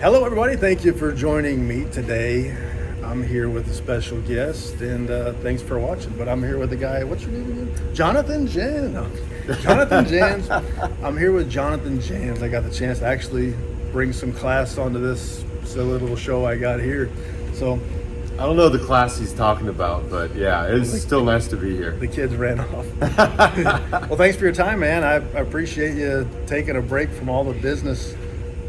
Hello, everybody. Thank you for joining me today. I'm here with a special guest, and thanks for watching. But I'm here with the guy. What's your name again? Jonathan Janz. No. Jonathan Janz. I'm here with Jonathan Janz. I got the chance to actually bring some class onto this silly little show I got here. So I don't know the class he's talking about, but yeah, it's still nice to be here. the kids ran off. Well, thanks for your time, man. I appreciate you taking a break from all the business,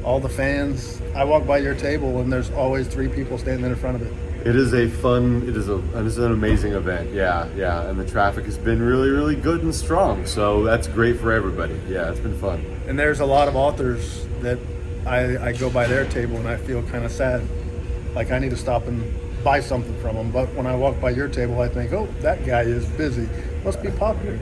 all the fans. I walk by your table, and there's always 3 people standing in front of it. It is an amazing event. Yeah, and the traffic has been really, really good and strong, so that's great for everybody. Yeah, it's been fun. And there's a lot of authors that I go by their table and I feel kind of sad. Like I need to stop and buy something from them. But when I walk by your table, I think, oh, that guy is busy. Must be popular.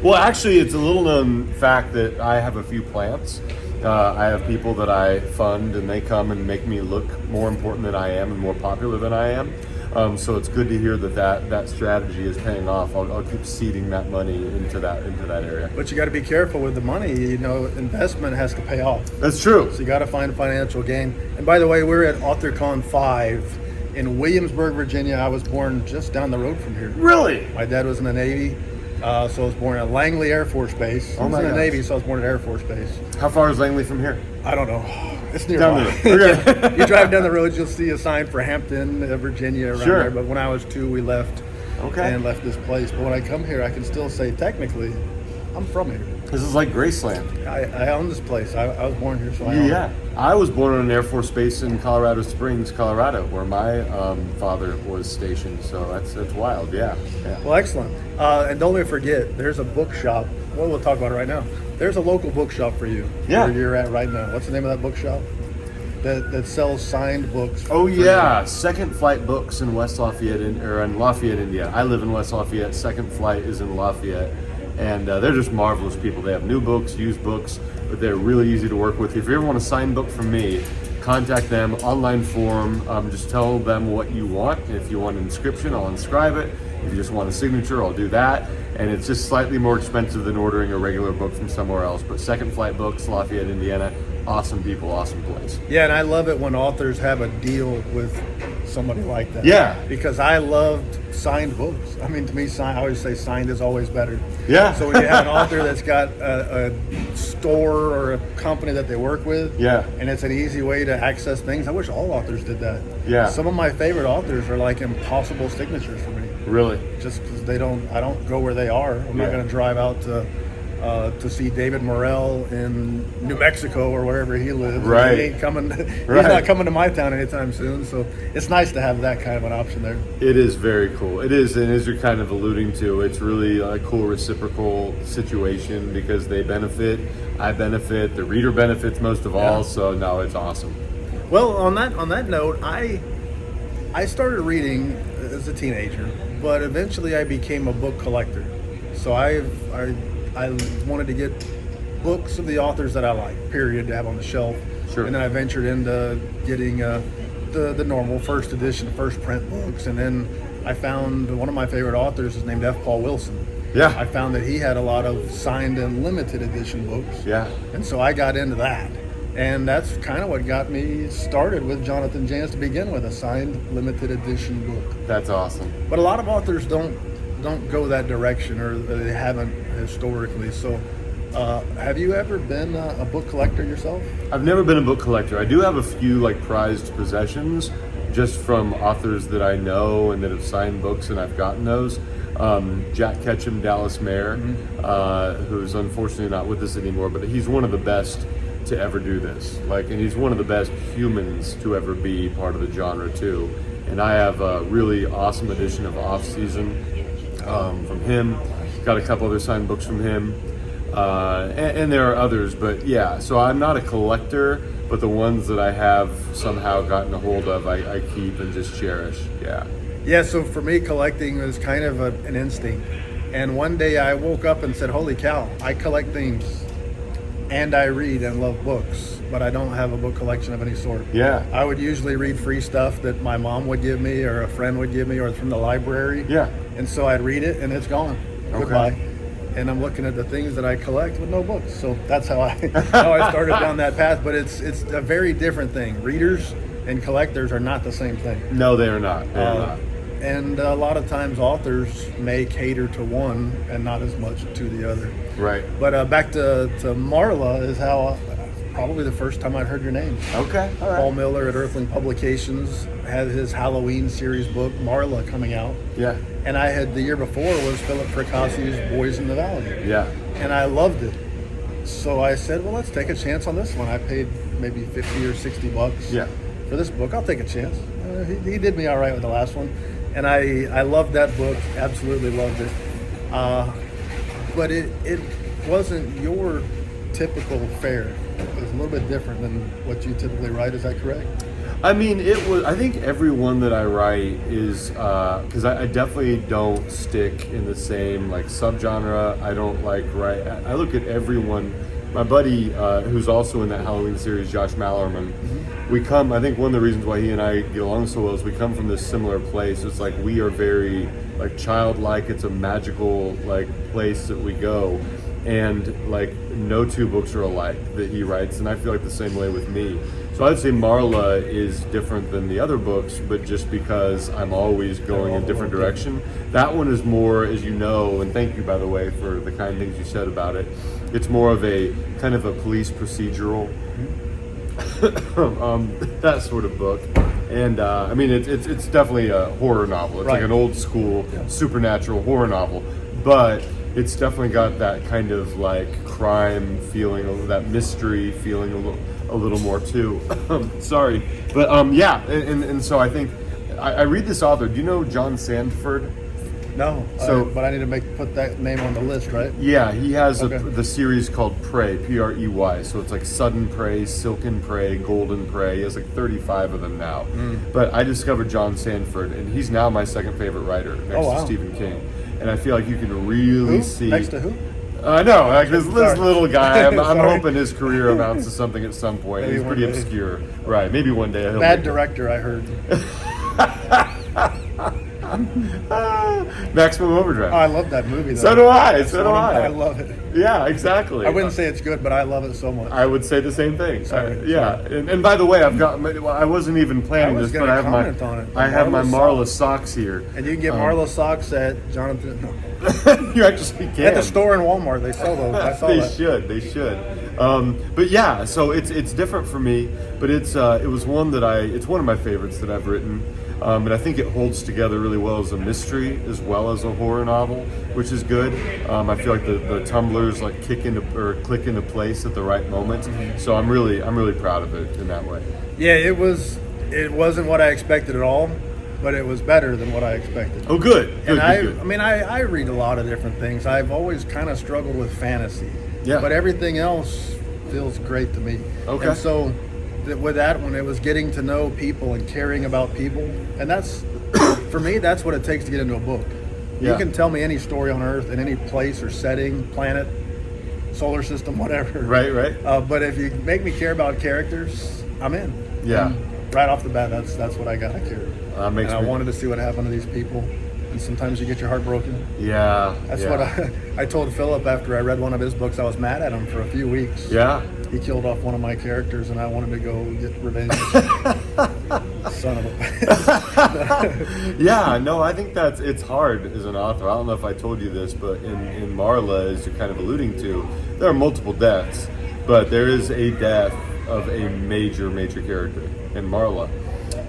Well, actually, it's a little known fact that I have a few plants. I have people that I fund, and they come and make me look more important than I am and more popular than I am. So it's good to hear that strategy is paying off. I'll keep seeding that money into that area. But you got to be careful with the money. You know, investment has to pay off. That's true. So you got to find financial gain. And by the way, we're at Authorcon V in Williamsburg, Virginia. I was born just down the road from here. Really? My dad was in the Navy, so I was born at Langley Air Force Base. I was in the Navy, so I was born at Air Force Base. How far is Langley from here? I don't know. It's Down nearby. the road. Okay. You drive down the road, you'll see a sign for Hampton, Virginia, around Sure. there. But when I was 2, we left and left this place. But when I come here, I can still say technically, I'm from here. This is like Graceland. I own this place. I was born here, so I own Yeah, it. I was born on an Air Force base in Colorado Springs, Colorado, where my father was stationed. So that's wild. Yeah. Well, excellent. And don't forget, there's a bookshop. Well, we'll talk about it right now. There's a local bookshop for you. Yeah. Where you're at right now. What's the name of that bookshop? That sells signed books. Oh for yeah, you. Second Flight Books in West Lafayette, in Lafayette, Indiana. I live in West Lafayette. Second Flight is in Lafayette, and they're just marvelous people. They have new books, used books, but they're really easy to work with. If you ever want a signed book from me, contact them. Online form. Just tell them what you want. If you want an inscription, I'll inscribe it. If you just want a signature, I'll do that. And it's just slightly more expensive than ordering a regular book from somewhere else. But Second Flight Books, Lafayette, Indiana, awesome people, awesome place. Yeah, and I love it when authors have a deal with somebody like that. Yeah. Because I loved signed books. I mean, to me, I always say signed is always better. Yeah. So when you have an author that's got a store or a company that they work with, Yeah. and it's an easy way to access things, I wish all authors did that. Yeah. Some of my favorite authors are like impossible signatures for me. Really? Just because I don't go where they are. I'm not Yeah. going to drive out to see David Morrell in New Mexico or wherever he lives. Right. He ain't coming. He's Right. not coming to my town anytime soon. So it's nice to have that kind of an option there. It is very cool. It is, and as you're kind of alluding to, it's really a cool reciprocal situation because they benefit, I benefit, the reader benefits most of all. So no, it's awesome. Well, on that note, I started reading as a teenager, but eventually I became a book collector. So I wanted to get books of the authors that I like, period, to have on the shelf. Sure. And then I ventured into getting the normal first edition, first print books. And then I found one of my favorite authors is named F. Paul Wilson. Yeah. I found that he had a lot of signed and limited edition books. Yeah. And so I got into that. And that's kind of what got me started with Jonathan Janz to begin with, a signed limited edition book. That's awesome. But a lot of authors don't go that direction, or they haven't historically. So have you ever been a book collector yourself? I've never been a book collector. I do have a few like prized possessions just from authors that I know and that have signed books, and I've gotten those. Jack Ketchum, Dallas Mayer, who's unfortunately not with us anymore, but he's one of the best to ever do this. And he's one of the best humans to ever be part of the genre too. And I have a really awesome edition of Off Season from him. Got a couple other signed books from him. And there are others, but yeah, so I'm not a collector, but the ones that I have somehow gotten a hold of, I keep and just cherish. Yeah. Yeah, so for me, collecting was kind of an instinct. And one day I woke up and said, holy cow, I collect things and I read and love books, but I don't have a book collection of any sort. Yeah. I would usually read free stuff that my mom would give me or a friend would give me or from the library. Yeah. And so I'd read it and it's gone. Okay. Goodbye. and I'm looking at the things that I collect with no books. So that's how I started down that path. But it's a very different thing. Readers and collectors are not the same thing. No, they are not. They are not. And a lot of times authors may cater to one and not as much to the other. Right. But back to Marla is how probably the first time I'd heard your name. Okay. All right. Paul Miller at Earthling Publications had his Halloween series book, Marla, coming out. Yeah. And I had, the year before was Philip Fracassi's Boys in the Valley. Yeah. And I loved it. So I said, well, let's take a chance on this one. I paid maybe $50 or $60 Yeah. for this book. I'll take a chance. He did me all right with the last one. And I loved that book, absolutely loved it. But it wasn't your typical fare. It was a little bit different than what you typically write, is that correct? I mean, it was. I think every one that I write is because I definitely don't stick in the same like subgenre. I don't like write. I look at every one. My buddy, who's also in that Halloween series, Josh Mallerman, we come. I think one of the reasons why he and I get along so well is we come from this similar place. It's like we are very like childlike. It's a magical like place that we go. And like no two books are alike that he writes, and I feel like the same way with me. So I'd say Marla is different than the other books, but just because I'm always going in a different direction. That one is more, as you know, and thank you by the way for the kind things you said about it. It's more of a kind of a police procedural, that sort of book. And I mean, it's definitely a horror novel. It's like an old school supernatural horror novel, but it's definitely got that kind of like crime feeling, that mystery feeling a little more too. Sorry, but yeah, and so I think I read this author. Do you know John Sandford? No, but I need to put that name on the list, right? Yeah, he has the series called Prey, Prey. So it's like Sudden Prey, Silken Prey, Golden Prey. He has like 35 of them now. But I discovered John Sandford, and he's now my second favorite writer next to Stephen King. And I feel like you can really see. Next to who? I know, like this little guy. I'm hoping his career amounts to something at some point. Maybe he's pretty obscure, right? Maybe one day. He'll Bad director, I heard. Maximum Overdrive. Oh, I love that movie, though. So do I. I love it. Yeah, exactly. I wouldn't say it's good, but I love it so much. I would say the same thing. Sorry. Yeah, and by the way, I've got. I wasn't even planning this, but I have my Marla socks here. And you can get Marla socks at Jonathan. No. You actually can At the store in Walmart. They sell those. I saw that. They should. But yeah, so it's different for me, but it was one that it's one of my favorites that I've written. And I think it holds together really well as a mystery as well as a horror novel, which is good. I feel like the tumblers like click into place at the right moment. So I'm really proud of it in that way. Yeah, it wasn't what I expected at all, but it was better than what I expected. Oh, good. And I read a lot of different things. I've always kind of struggled with fantasy. Yeah. But everything else feels great to me. Okay. And so with that one, it was getting to know people and caring about people. And that's, for me, that's what it takes to get into a book. Yeah. You can tell me any story on Earth in any place or setting, planet, solar system, whatever. Right. But if you make me care about characters, I'm in. Yeah. And right off the bat, that's what I got to care. And I wanted to see what happened to these people. And sometimes you get your heart broken. Yeah. That's what I told Philip after I read one of his books. I was mad at him for a few weeks. Yeah. He killed off one of my characters, and I wanted to go get revenge. Son of a. Yeah, no, I think it's hard as an author. I don't know if I told you this, but in Marla, as you're kind of alluding to, there are multiple deaths, but there is a death of a major character in Marla.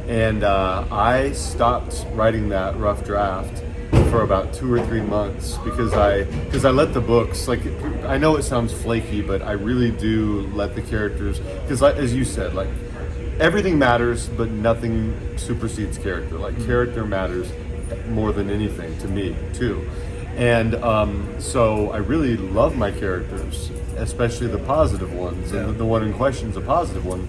And I stopped writing that rough draft for about 2 or 3 months because I let the books, like, I know it sounds flaky, but I really do let the characters, because as you said, like, everything matters, but nothing supersedes character. Like, character matters more than anything to me too. And so I really love my characters, especially the positive ones, and the one in question is a positive one.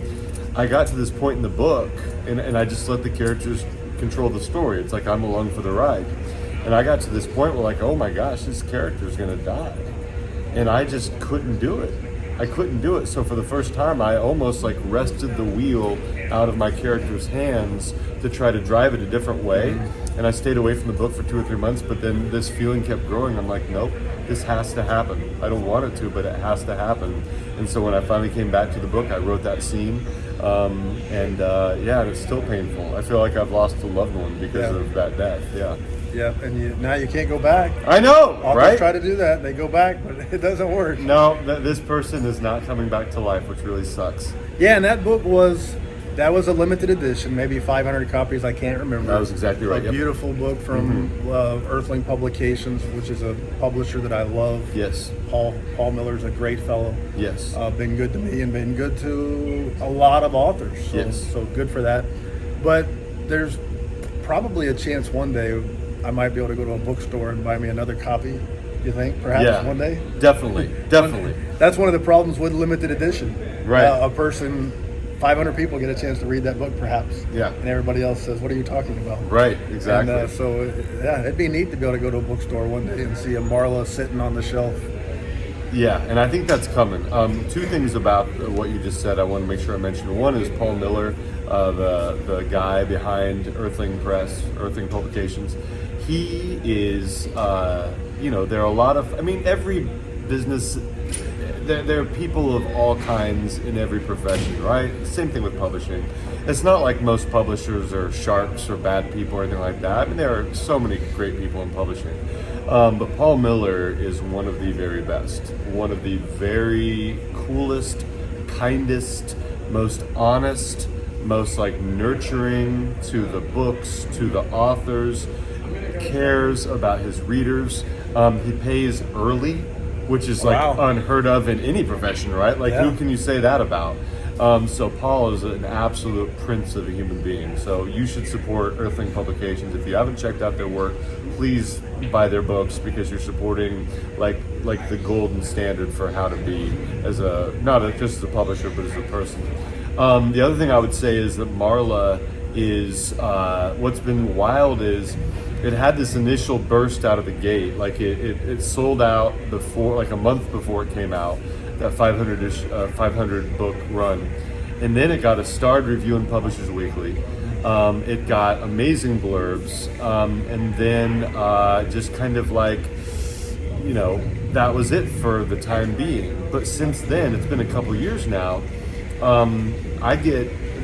I got to this point in the book, and I just let the characters control the story. It's like I'm along for the ride. And I got to this point where, like, oh my gosh, this character is going to die. And I just couldn't do it. I couldn't do it. So for the first time, I almost like wrested the wheel out of my character's hands to try to drive it a different way. And I stayed away from the book for 2 or 3 months, but then this feeling kept growing. I'm like, nope, this has to happen. I don't want it to, but it has to happen. And so when I finally came back to the book, I wrote that scene. And it's still painful. I feel like I've lost a loved one because of that death. Yeah. Yeah, and now you can't go back. I know, Authors right? try to do that. They go back, but it doesn't work. No, this person is not coming back to life, which really sucks. Yeah, and that book was a limited edition, maybe 500 copies. I can't remember. That was exactly right. A beautiful book from Earthling Publications, which is a publisher that I love. Yes. Paul Miller's a great fellow. Yes. Been good to me and been good to a lot of authors. So, Yes. So good for that. But there's probably a chance one day I might be able to go to a bookstore and buy me another copy. You think? Perhaps one day? Definitely. That's one of the problems with limited edition. Right. A person, 500 people get a chance to read that book, perhaps. Yeah. And everybody else says, "What are you talking about?" Right, exactly. And it'd be neat to be able to go to a bookstore one day and see a Marla sitting on the shelf. Yeah, and I think that's coming. Two things about what you just said I want to make sure I mention. One is Paul Miller, the guy behind Earthling Publications. He is, there are a lot of, every business, there are people of all kinds in every profession, right? Same thing with publishing. It's not like most publishers are sharks or bad people or anything like that. There are so many great people in publishing. But Paul Miller is one of the very best, one of the very coolest, kindest, most honest, most nurturing to the books, to the authors, cares about his readers. He pays early, which is unheard of in any profession, right? Who can you say that about? So Paul is an absolute prince of a human being. So you should support Earthling Publications. If you haven't checked out their work, please buy their books because you're supporting like the golden standard for how to be as just as a publisher, but as a person. The other thing I would say is that Marla is what's been wild is it had this initial burst out of the gate. It sold out before, a month before it came out, that 500 book run. And then it got a starred review in Publishers Weekly. It got amazing blurbs. And then just kind of that was it for the time being. But since then, it's been a couple years now,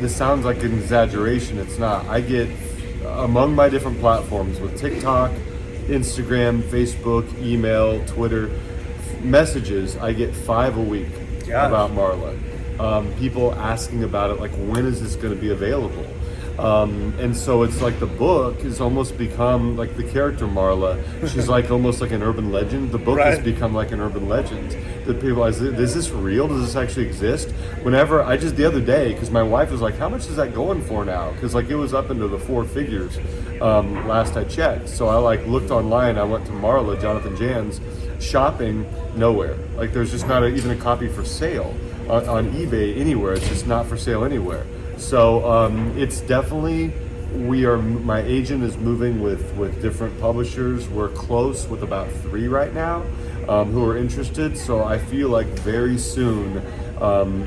this sounds like an exaggeration, it's not. I get among my different platforms with TikTok, Instagram, Facebook, email, Twitter, messages, I get 5 a week about Marla. People asking about it, when is this going to be available? And so it's the book has almost become the character Marla. She's almost like an urban legend. The book has become like an urban legend. That people is this real? Does this actually exist? Whenever the other day, because my wife was like, how much is that going for now? Because it was up into the 4 figures last I checked. So I looked online. I went to Marla, Jonathan Janz, shopping, nowhere. There's just not even a copy for sale on eBay anywhere. It's just not for sale anywhere. So it's definitely, my agent is moving with different publishers. We're close with about 3 right now who are interested. So I feel like very soon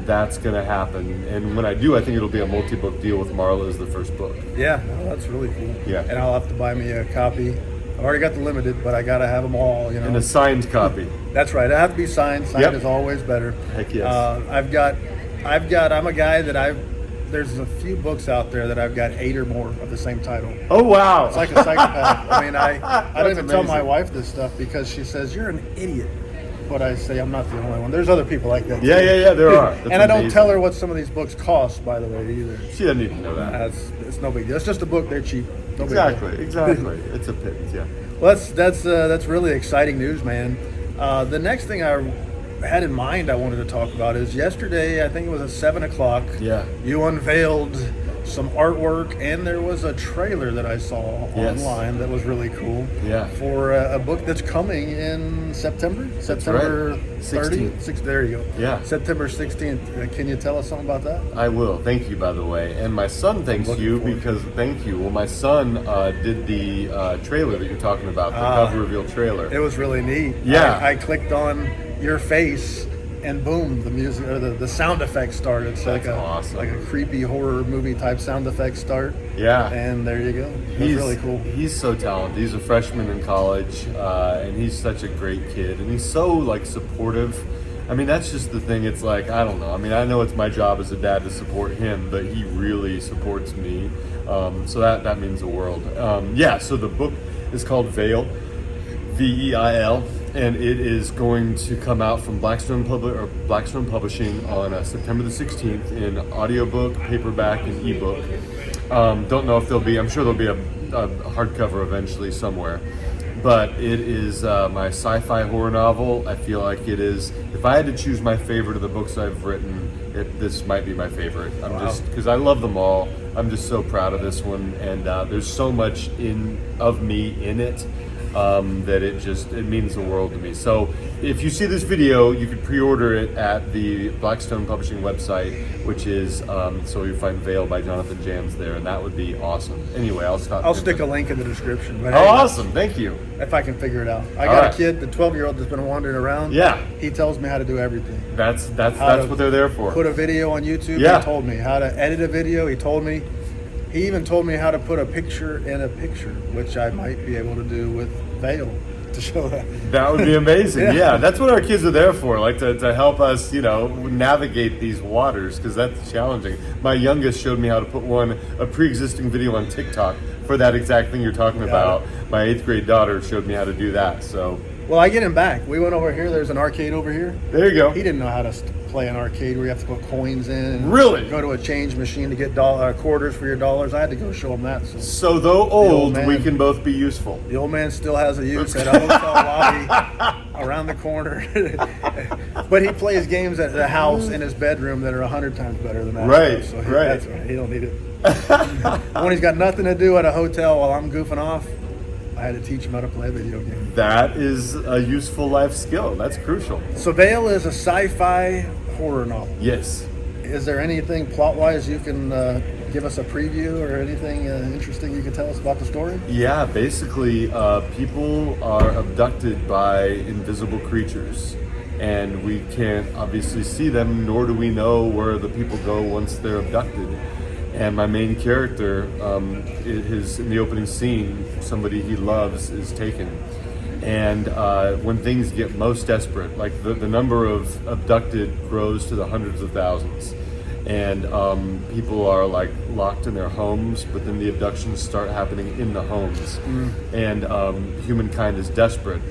that's going to happen. And when I do, I think it'll be a multi-book deal with Marla as the first book. Yeah, that's really cool. Yeah. And I'll have to buy me a copy. I've already got the limited, but I got to have them all, And a signed copy. That's right. I have to be signed. Signed is always better. Heck yes. I'm a guy that there's a few books out there that I've got 8 or more of the same title. Oh, wow. It's like a psychopath. I don't even tell my amazing. wife this stuff because she says, you're an idiot. But I say, I'm not the only one. There's other people like that. Yeah, there are. That's and I don't amazing. tell her what some of these books cost, by the way, either. She doesn't need to know that. It's no big deal. It's just a book. They're cheap. No big deal. Exactly. It's a pittance, yeah. Well, that's really exciting news, man. The next thing I had in mind I wanted to talk about is yesterday, I think it was at 7 o'clock, you unveiled some artwork, and there was a trailer that I saw online that was really cool for a book that's coming in September 30th. There you go. Yeah. September 16th. Can you tell us something about that? I will. Thank you, by the way. And my son thanks you because, thank you. Well, my son did the trailer that you're talking about, the cover reveal trailer. It was really neat. Yeah. I clicked on your face and boom, the music or the sound effects start. It's That's awesome. like a creepy horror movie type sound effects start. Yeah. And there you go. That's He's really cool. He's so talented. He's a freshman in college, and he's such a great kid, and he's so like supportive. I mean, that's just the thing. It's like, I don't know. I mean, I know it's my job as a dad to support him, but he really supports me. So that means the world. Yeah. So the book is called Veil, Veil. And it is going to come out from Blackstone Publishing on September the 16th in audiobook, paperback, and ebook. Don't know if I'm sure there'll be a hardcover eventually somewhere. But it is my sci-fi horror novel. I feel like it is, if I had to choose my favorite of the books I've written, this might be my favorite. Just because I love them all. I'm just so proud of this one. And there's so much of me in it. That it means the world to me. So if you see this video, you can pre-order it at the Blackstone Publishing website, which is, so you find Veil by Jonathan Janz there, and that would be awesome. Anyway, I'll stick a link in the description. But hey, awesome, thank you. If I can figure it out. I got a kid, the 12-year-old that's been wandering around. Yeah. He tells me how to do everything. That's what they're there for. Put a video on YouTube. Yeah. He told me how to edit a video. He told me. He even told me how to put a picture in a picture, which I might be able to do with Veil to show that. That would be amazing. Yeah, that's what our kids are there for, like to help us, navigate these waters, because that's challenging. My youngest showed me how to put a pre-existing video on TikTok for that exact thing you're talking about. My 8th grade daughter showed me how to do that. So. Well, I get him back. We went over here. There's an arcade over here. There you go. He didn't know how to play an arcade where you have to put coins in. And really? Go to a change machine to get quarters for your dollars. I had to go show him that. So though old we can both be useful. The old man still has a use at a hotel lobby around the corner. But he plays games at the house in his bedroom that are 100 times better than that. Right, So right. That's right. He don't need it. When he's got nothing to do at a hotel while I'm goofing off, I had to teach him how to play a video game. That is a useful life skill. That's crucial. So Veil is a sci-fi horror novel. Yes. Is there anything plot-wise you can give us a preview or anything interesting you can tell us about the story? Yeah, basically people are abducted by invisible creatures. And we can't obviously see them, nor do we know where the people go once they're abducted. And my main character is in the opening scene, somebody he loves is taken. And when things get most desperate, like the number of abducted grows to the hundreds of thousands. And people are like locked in their homes, but then the abductions start happening in the homes. And humankind is desperate.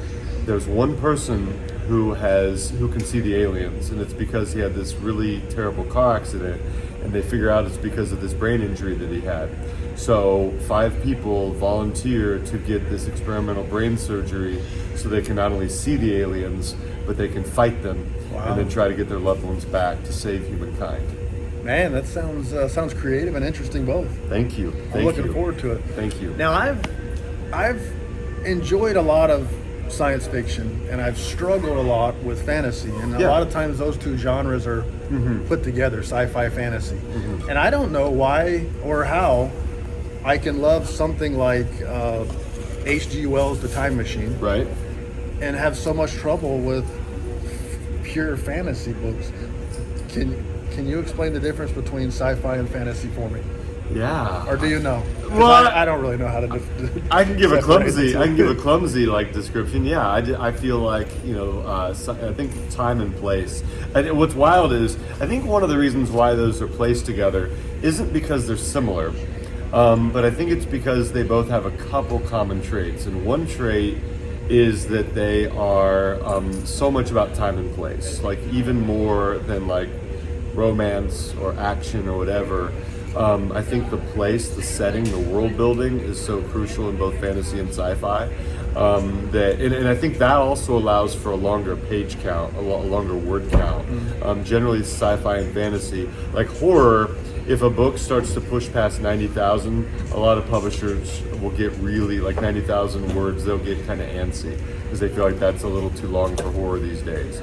There's one person who can see the aliens, and it's because he had this really terrible car accident. And they figure out it's because of this brain injury that he had. So 5 people volunteer to get this experimental brain surgery so they can not only see the aliens, but they can fight them. Wow. And then try to get their loved ones back to save humankind. Man, that sounds creative and interesting both. Thank you. I'm looking forward to it. Thank you. Now I've enjoyed a lot of science fiction, and I've struggled a lot with fantasy, and a lot of times those two genres are put together, sci-fi, fantasy. And I don't know why or how I can love something like H.G. Wells' The Time Machine, right, and have so much trouble with pure fantasy books. Can you explain the difference between sci-fi and fantasy for me? Yeah. Or do you know? Well, I don't really know how to. I can give a clumsy like description. Yeah, I feel like I think time and place. And what's wild is I think one of the reasons why those are placed together isn't because they're similar, but I think it's because they both have a couple common traits. And one trait is that they are so much about time and place, like even more than like romance or action or whatever. I think the place, the setting, the world building is so crucial in both fantasy and sci-fi. And I think that also allows for a longer page count, a longer word count. Generally, sci-fi and fantasy, like horror, if a book starts to push past 90,000, a lot of publishers will get really, like 90,000 words, they'll get kind of antsy because they feel like that's a little too long for horror these days.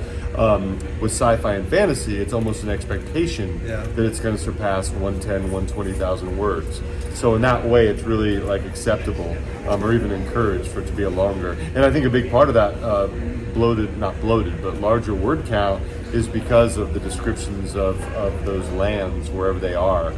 With sci-fi and fantasy, it's almost an expectation that it's going to surpass 110, 120,000 words. So in that way, it's really like acceptable or even encouraged for it to be a longer. And I think a big part of that not bloated, but larger word count is because of the descriptions of those lands wherever they are.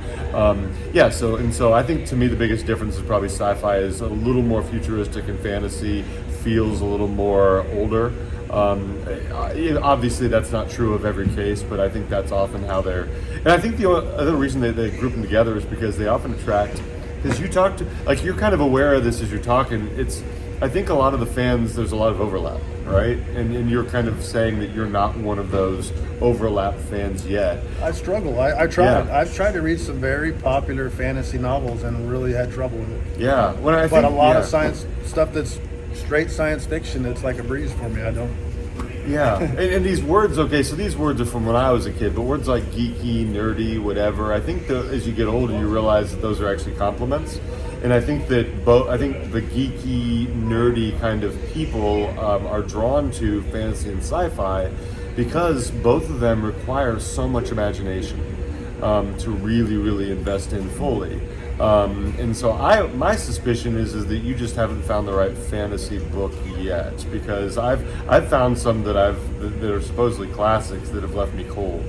So I think to me the biggest difference is probably sci-fi is a little more futuristic and fantasy feels a little more older. Obviously that's not true of every case, but I think that's often how they're, and I think the other reason they group them together is because they often attract, because you talk to, like, you're kind of aware of this as you're talking, I think a lot of the fans, there's a lot of overlap, right? And you're kind of saying that you're not one of those overlap fans yet. I struggle. I tried. Yeah. I've tried to read some very popular fantasy novels and really had trouble with it. Yeah. But a lot of science stuff that's straight science fiction, it's like a breeze for me. I don't. Yeah, and these words, okay, so these words are from when I was a kid, but words like geeky, nerdy, whatever, I think as you get older, you realize that those are actually compliments. And I think that I think the geeky, nerdy kind of people are drawn to fantasy and sci-fi because both of them require so much imagination to really, really invest in fully. And so my suspicion is that you just haven't found the right fantasy book yet, because I've found some that are supposedly classics that have left me cold.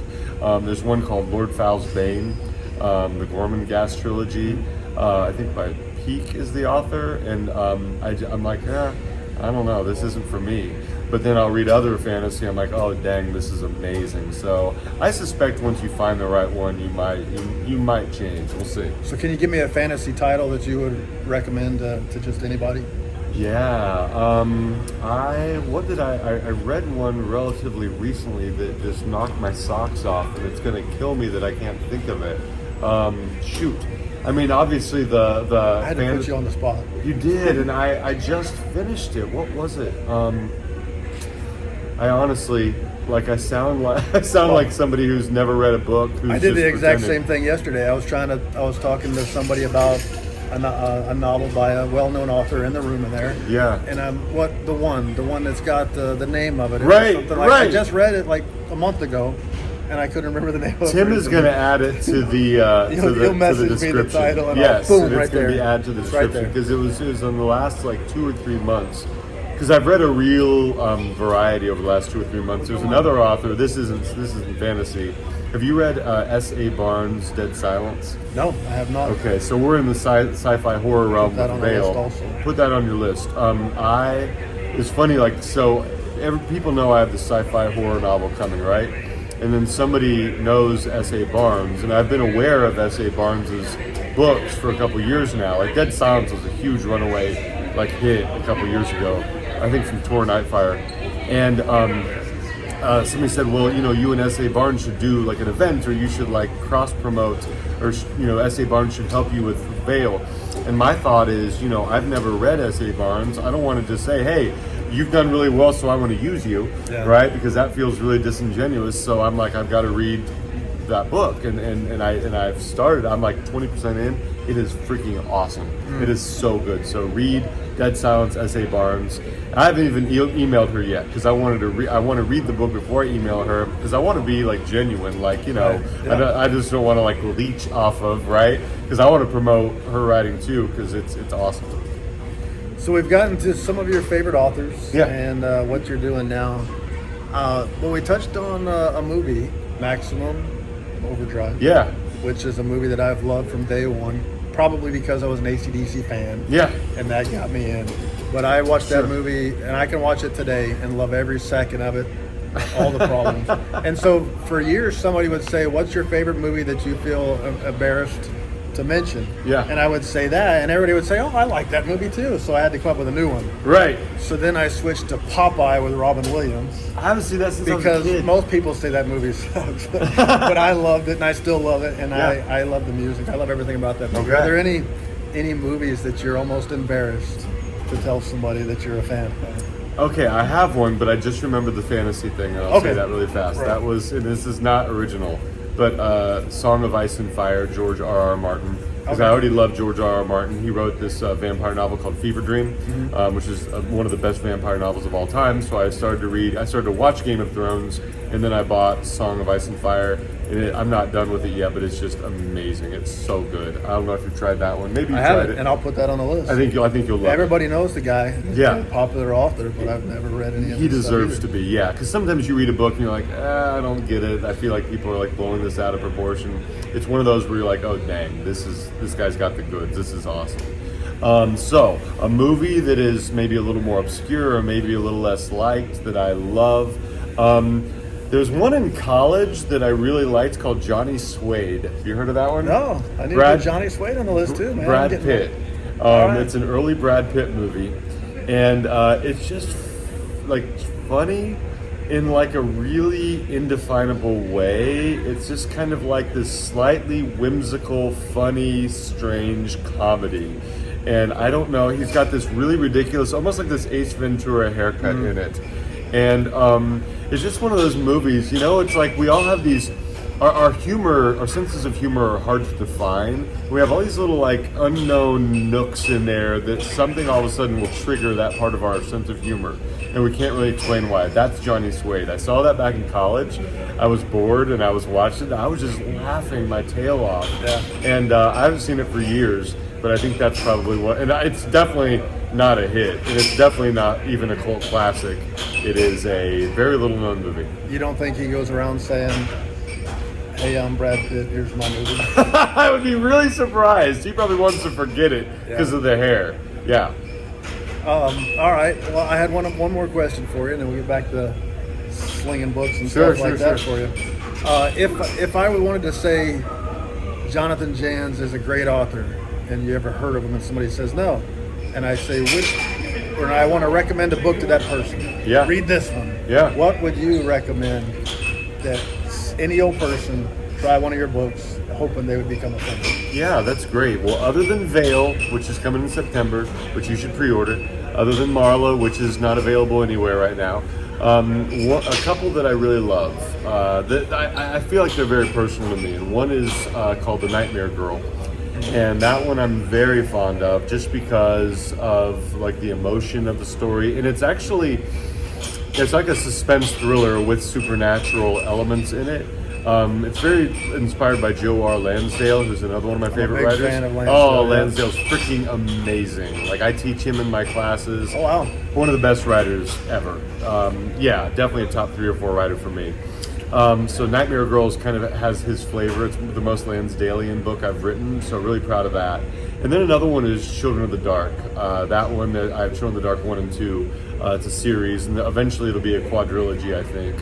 There's one called Lord Fowl's Bane, the Gormenghast trilogy. I think by Peake is the author, and I'm like, I don't know, this isn't for me. But then I'll read other fantasy, I'm like, oh dang, this is amazing. So I suspect once you find the right one, you might change. We'll see. So can you give me a fantasy title that you would recommend to just anybody? Yeah, I read one relatively recently that just knocked my socks off, and it's going to kill me that I can't think of it. Shoot. I mean, obviously I had to put you on the spot. You did, and I just finished it. What was it? I honestly, I sound like somebody who's never read a book. I did the exact same thing yesterday. I was talking to somebody about a novel by a well-known author in the room in there. Yeah. And the one that's got the name of it. Right. I just read it like a month ago, and I couldn't remember the name of it. Tim is going to add it to the He'll message to the me the description. title, and yes, boom, and right it's going to be there. added to the It's right description there. because it was in the last 2 or 3 months. Because I've read a real variety over the last 2 or 3 months. There's another author. This isn't fantasy. Have you read S.A. Barnes' Dead Silence? No, I have not. Okay, so we're in the sci-fi horror realm with Veil. Put that on your list. It's funny, people know I have the sci-fi horror novel coming, right? And then somebody knows S.A. Barnes, and I've been aware of S.A. Barnes' books for a couple years now. Like Dead Silence was a huge runaway hit a couple years ago, I think from Tor Nightfire. And somebody said, well, you and S.A. Barnes should do an event, or you should cross promote, or S.A. Barnes should help you with Veil. And my thought is, I've never read S.A. Barnes. I don't want to just say, hey, you've done really well, so I want to use you, right? Because that feels really disingenuous. So I'm I've got to read that book, and I've started. I'm 20% in. It is freaking awesome. It is so good. So read Dead Silence, S.A. Barnes. I haven't even emailed her yet because I want to read the book before I email her, because I want to be genuine, Right. Yeah. I just don't want to leech off of, right? Because I want to promote her writing too, because it's awesome. So we've gotten to some of your favorite authors and what you're doing now. Well, we touched on a movie, Maximum Overdrive. Yeah. Which is a movie that I've loved from day one, probably because I was an AC/DC fan. Yeah. And that got me in. But I watched that movie, and I can watch it today and love every second of it, all the problems. And so for years, somebody would say, what's your favorite movie that you feel embarrassed to mention? Yeah. And I would say that, and everybody would say, oh, I like that movie too. So I had to come up with a new one. Right. So then I switched to Popeye with Robin Williams. I haven't seen that since I was a Because kid. most people say that movie sucks. But I loved it, and I still love it, and I love the music. I love everything about that movie. Okay. Are there any movies that you're almost embarrassed to tell somebody that you're a fan of? Okay, I have one, but I just remembered the fantasy thing, and I'll say that really fast. Right. That was, and this is not original, but Song of Ice and Fire, George R.R. Martin. because Okay. I already love George R.R. Martin. He wrote this vampire novel called Fever Dream, which is one of the best vampire novels of all time. So I started to watch Game of Thrones, and then I bought Song of Ice and Fire. And I'm not done with it yet, but it's just amazing. It's so good. I don't know if you've tried that one. Maybe you I tried haven't, it. and I'll put that on the list. I think you'll love it. Everybody knows the guy. He's Yeah. a popular author, but I've never read any of He his stuff deserves either. to be, yeah. Because sometimes you read a book and you're like, I don't get it. I feel like people are like blowing this out of proportion. It's one of those where you're like, oh dang, this guy's got the goods. This is awesome. So a movie that is maybe a little more obscure or maybe a little less liked that I love. There's one in college that I really liked called Johnny Suede. Have you heard of that one? No, I need to put Johnny Suede on the list too, man. Brad Pitt. Right. It's an early Brad Pitt movie, and it's just like funny in like a really indefinable way. It's just kind of like this slightly whimsical, funny, strange comedy. And I don't know, he's got this really ridiculous, almost like this Ace Ventura haircut in it. And it's just one of those movies, it's like we all have these, our humor, our senses of humor are hard to define. We have all these little like unknown nooks in there that something all of a sudden will trigger that part of our sense of humor. And we can't really explain why. That's Johnny Suede. I saw that back in college. I was bored and I was watching it. I was just laughing my tail off. Yeah. And I haven't seen it for years, but I think that's probably what, and it's definitely not a hit. And it's definitely not even a cult classic. It is a very little known movie. You don't think he goes around saying, hey, I'm Brad Pitt, here's my movie? I would be really surprised. He probably wants to forget it because of the hair. Yeah. All right. Well, I had one more question for you, and then we'll get back to slinging books and Sure, stuff like sure, that for you. If I wanted to say Jonathan Janz is a great author, and you ever heard of him, and somebody says no, and I say or I want to recommend a book to that person. Yeah. Read this one. Yeah. What would you recommend that any old person try one of your books, hoping they would become a fan? Yeah, that's great. Well, other than Veil, which is coming in September, which you should pre-order, other than Marla, which is not available anywhere right now, a couple that I really love, that I feel like they're very personal to me, and one is called The Nightmare Girl. And that one I'm very fond of just because of like the emotion of the story. And it's like a suspense thriller with supernatural elements in it. It's very inspired by Joe R. Lansdale, who's another one of my favorite writers. Fan of Lansdale, oh, yeah. Lansdale's freaking amazing. Like I teach him in my classes. Oh, wow. One of the best writers ever. Yeah, definitely a top 3 or 4 writer for me. So Nightmare Girls kind of has his flavor. It's the most Lansdalean book I've written, so really proud of that. And then another one is Children of the Dark. That one, I have Children of the Dark 1 and 2. It's a series, and eventually it'll be a quadrilogy, I think.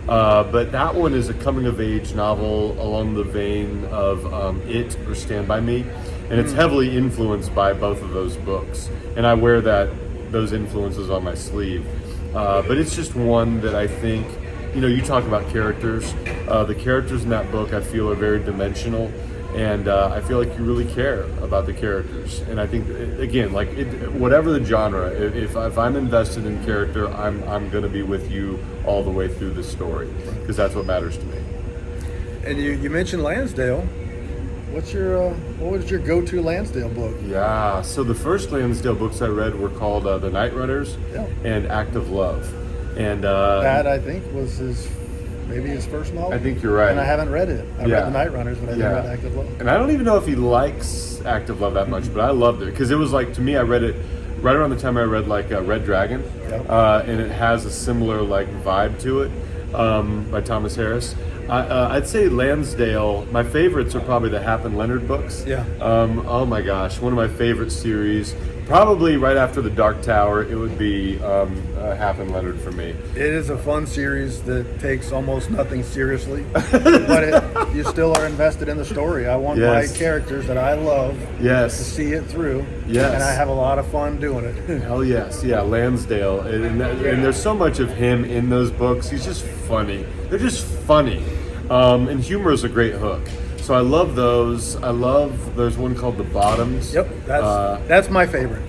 But that one is a coming-of-age novel along the vein of It or Stand By Me. And it's heavily influenced by both of those books. And I wear those influences on my sleeve. But it's just one that I think, you talk about characters. The characters in that book I feel are very dimensional, and I feel like you really care about the characters. And I think, again, whatever the genre, if I'm invested in character, I'm going to be with you all the way through the story, because that's what matters to me. And you mentioned Lansdale. What was your go-to Lansdale book? Yeah, so the first Lansdale books I read were called The Night Runners and Act of Love. And that, I think, was maybe his first novel. I think you're right. And I haven't read it. I read The Night Runners, but I didn't read Act of Love. And I don't even know if he likes Act of Love that much, but I loved it because it was like, to me, I read it right around the time I read like Red Dragon, and it has a similar like vibe to it by Thomas Harris. I'd say Lansdale. My favorites are probably the Hap and Leonard books. Yeah. Oh my gosh, one of my favorite series. Probably right after The Dark Tower, it would be Hap and Leonard for me. It is a fun series that takes almost nothing seriously, but you still are invested in the story. I want my characters that I love to see it through, and I have a lot of fun doing it. Hell yes, yeah, Lansdale. And there's so much of him in those books. He's just funny. They're just funny. And humor is a great hook. So I love those. There's one called The Bottoms. Yep, that's my favorite.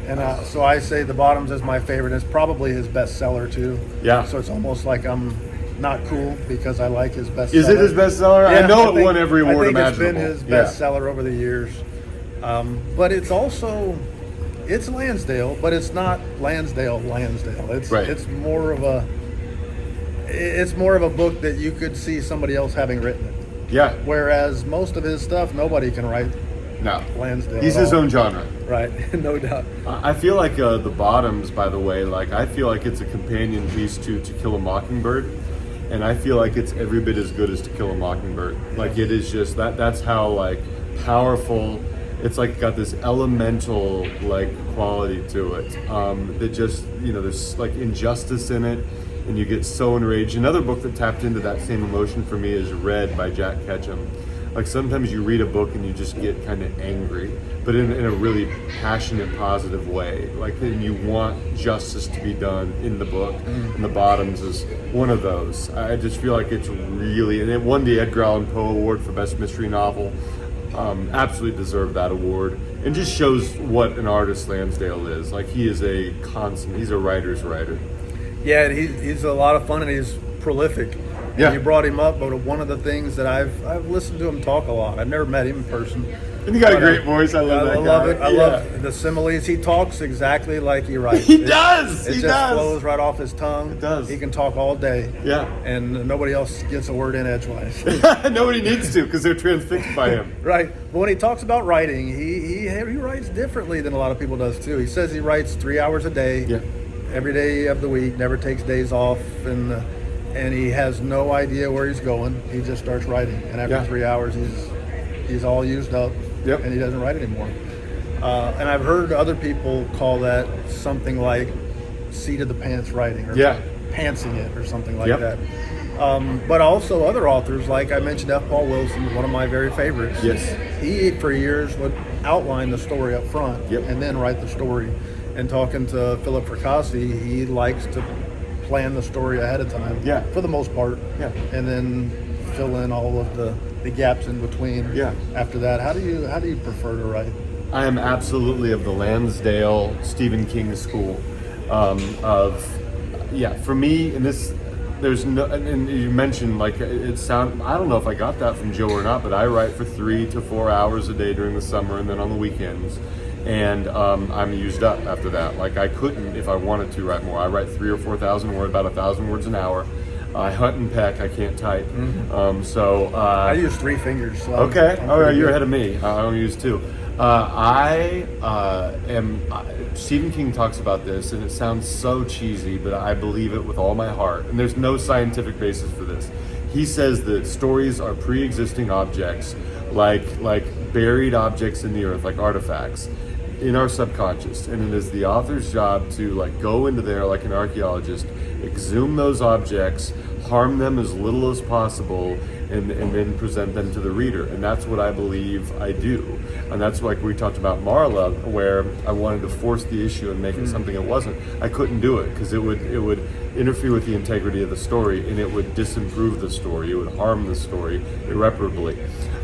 And so I say The Bottoms is my favorite. It's probably his bestseller too. Yeah. So it's almost like I'm not cool because I like his bestseller. Is it his bestseller? Yeah, I know it won every award imaginable. I think it's been his bestseller over the years. But it's also, it's Lansdale, but it's not Lansdale. It's Right. it's more of a book that you could see somebody else having written it. Yeah. Whereas most of his stuff, nobody can write No. Lansdale. He's at his all. own genre. Right, no doubt. I feel like The Bottoms, by the way, like I feel like it's a companion piece to Kill a Mockingbird, and I feel like it's every bit as good as To Kill a Mockingbird. Like it is just that's how like powerful. It's like got this elemental like quality to it that just there's like injustice in it, and you get so enraged. Another book that tapped into that same emotion for me is Red by Jack Ketchum. Like sometimes you read a book and you just get kind of angry, but in a really passionate, positive way. Like then you want justice to be done in the book, and The Bottoms is one of those. I just feel like it's really, and it won the Edgar Allan Poe Award for Best Mystery Novel. Absolutely deserved that award, and just shows what an artist Lansdale is. Like he is he's a writer's writer. Yeah, he's a lot of fun and he's prolific. Yeah. And you brought him up, but one of the things that I've listened to him talk a lot. I've never met him in person. And he got a great voice. I love that guy. Love it. I love the similes. He talks exactly like he writes. He does. It just flows right off his tongue. It does. He can talk all day. Yeah. And nobody else gets a word in edgewise. Nobody needs to because they're transfixed by him. Right. But when he talks about writing, he writes differently than a lot of people does too. He says he writes 3 hours a day. Yeah. Every day of the week, never takes days off, and he has no idea where he's going. He just starts writing, and after 3 hours, he's all used up, Yep. and he doesn't write anymore. And I've heard other people call that something like seat of the pants writing, or pantsing it, or something like that. But also other authors, like I mentioned, F. Paul Wilson, one of my very favorites. Yes. He, for years, would outline the story up front, and then write the story. And talking to Philip Fracassi, he likes to plan the story ahead of time, for the most part, and then fill in all of the gaps in between. After that, how do you prefer to write? I am absolutely of the Lansdale Stephen King school. For me, and this, there's no, and you mentioned like I don't know if I got that from Joe or not, but I write for 3 to 4 hours a day during the summer and then on the weekends. And I'm used up after that. Like I couldn't, if I wanted to, write more. I write 3,000 or 4,000 words, about 1,000 words an hour. I hunt and peck. I can't type. I use 3 fingers. So okay. I'm All right, pretty you're good. ahead of me. I only use 2. Stephen King talks about this, and it sounds so cheesy, but I believe it with all my heart. And there's no scientific basis for this. He says that stories are pre-existing objects, like buried objects in the earth, like artifacts in our subconscious, and it is the author's job to like go into there like an archaeologist, exhume those objects, harm them as little as possible, and then present them to the reader. And that's what I believe I do. And that's like we talked about Marla, where I wanted to force the issue and make it something it wasn't. I couldn't do it because it would interfere with the integrity of the story, and it would disimprove the story. It would harm the story irreparably.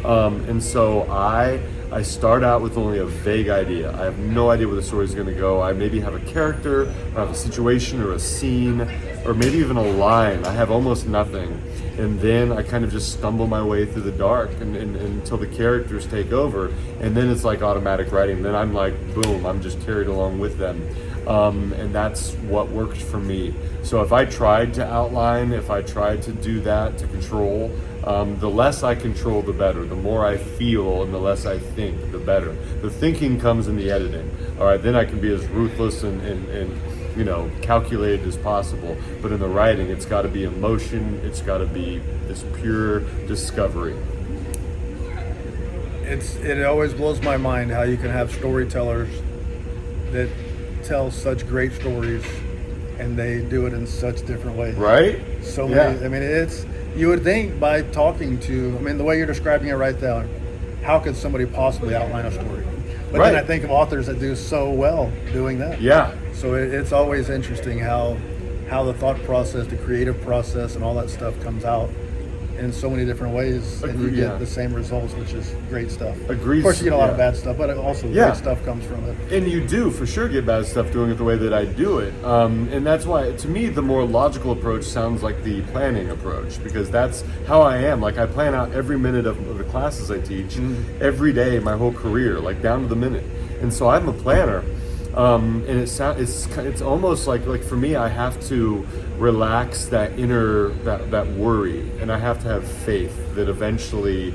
And so I start out with only a vague idea. I have no idea where the story is going to go. I maybe have a character, or I have a situation or a scene, or maybe even a line. I have almost nothing. And then I kind of just stumble my way through the dark and until the characters take over. And then it's like automatic writing. Then I'm like, boom, I'm just carried along with them. And that's what worked for me. So if I tried to outline, if I tried to do that, to control, the less I control, the better. The more I feel and the less I think, the better. The thinking comes in the editing. All right, then I can be as ruthless and calculated as possible. But in the writing, it's got to be emotion. It's got to be this pure discovery. It always blows my mind how you can have storytellers that tell such great stories, and they do it in such different ways. Right? So many. I mean, you would think by talking to, the way you're describing it right there, how could somebody possibly outline a story? But then I think of authors that do so well doing that. Yeah. So it's always interesting how the thought process, the creative process, and all that stuff comes out in so many different ways, and you Agree, get yeah. the same results, which is great stuff. Agrees, Of course, you get a lot of yeah. bad stuff, but also Yeah. great stuff comes from it. And you do for sure get bad stuff doing it the way that I do it, and that's why to me the more logical approach sounds like the planning approach, because that's how I am. Like I plan out every minute of the classes I teach every day, my whole career, like down to the minute. And so I'm a planner, and it's almost like for me I have to relax that inner that worry, and I have to have faith that eventually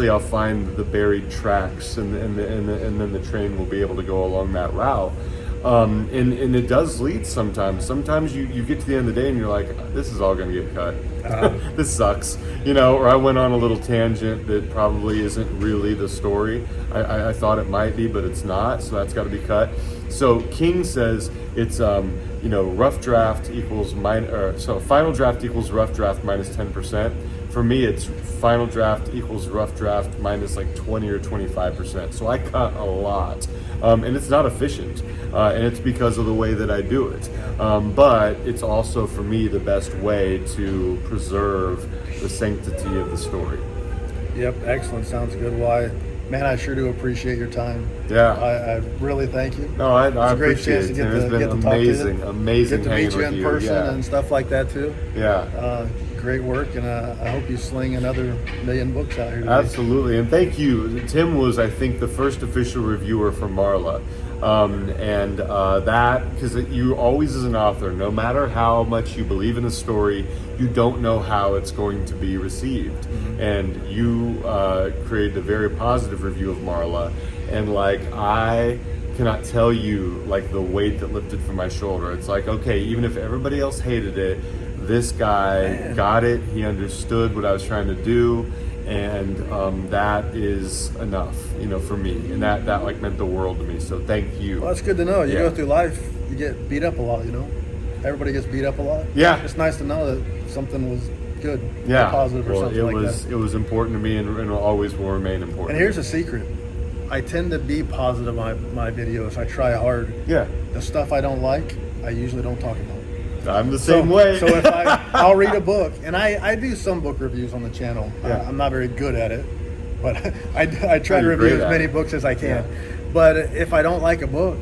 I'll find the buried tracks, and then the train will be able to go along that route. And it does lead sometimes. Sometimes you get to the end of the day and you're like, this is all going to get cut. This sucks, or I went on a little tangent that probably isn't really the story. I thought it might be, but it's not, so that's got to be cut. So King says it's rough draft equals final draft equals rough draft minus 10%. For me, it's final draft equals rough draft minus like 20 or 25%. So I cut a lot, and it's not efficient, and it's because of the way that I do it. But it's also for me the best way to preserve the sanctity of the story. Yep, excellent. Sounds good. Well, man, I sure do appreciate your time. Yeah. I really thank you. No, I It's a great appreciate chance it. to get Tim. to It's been get to talk to you. amazing Get to hanging meet you with in you. person Yeah. and stuff like that too. Yeah. Great work, and I hope you sling another million books out here today. Absolutely, and thank you. Tim was, I think, the first official reviewer for Marla, and that because you always, as an author, no matter how much you believe in a story, you don't know how it's going to be received, and you created a very positive review of Marla, and I cannot tell you the weight that lifted from my shoulder. It's like, okay, even if everybody else hated it, this guy got it. He understood what I was trying to do, and that is enough, for me. And that meant the world to me. So thank you. Well, that's good to know. You Yeah. go through life, you get beat up a lot. Everybody gets beat up a lot. Yeah. It's nice to know that something was good, Yeah, positive, or well, something like that. It was important to me, and always will remain important. And here's a secret: I tend to be positive on my videos. I try hard. Yeah, The stuff I don't like, I usually don't talk about. I'm the same way. So if I'll read a book, and I do some book reviews on the channel. Yeah. I'm not very good at it, but I try to You're review great as at many it. books as I can. Yeah. But if I don't like a book,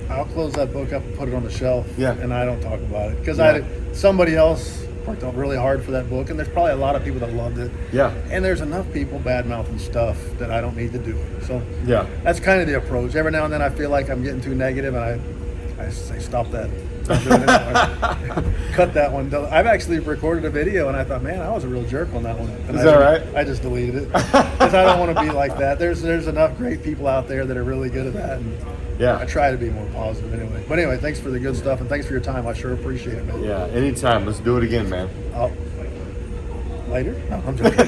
I'll close that book up and put it on the shelf, Yeah. and I don't talk about it. Because Yeah. somebody else worked out really hard for that book, and there's probably a lot of people that loved it. Yeah. And there's enough people bad-mouthing stuff that I don't need to do it. So Yeah. that's kind of the approach. Every now and then I feel like I'm getting too negative, and I say, stop that. Stop doing it anymore. Cut that one. I've actually recorded a video, and I thought, man, I was a real jerk on that one. And Is that right? I just deleted it because I don't want to be like that. There's enough great people out there that are really good at that, and Yeah. I try to be more positive anyway. But anyway, thanks for the good stuff, and thanks for your time. I sure appreciate it, man. Yeah, anytime. Let's do it again, man. Later? No, I'm joking.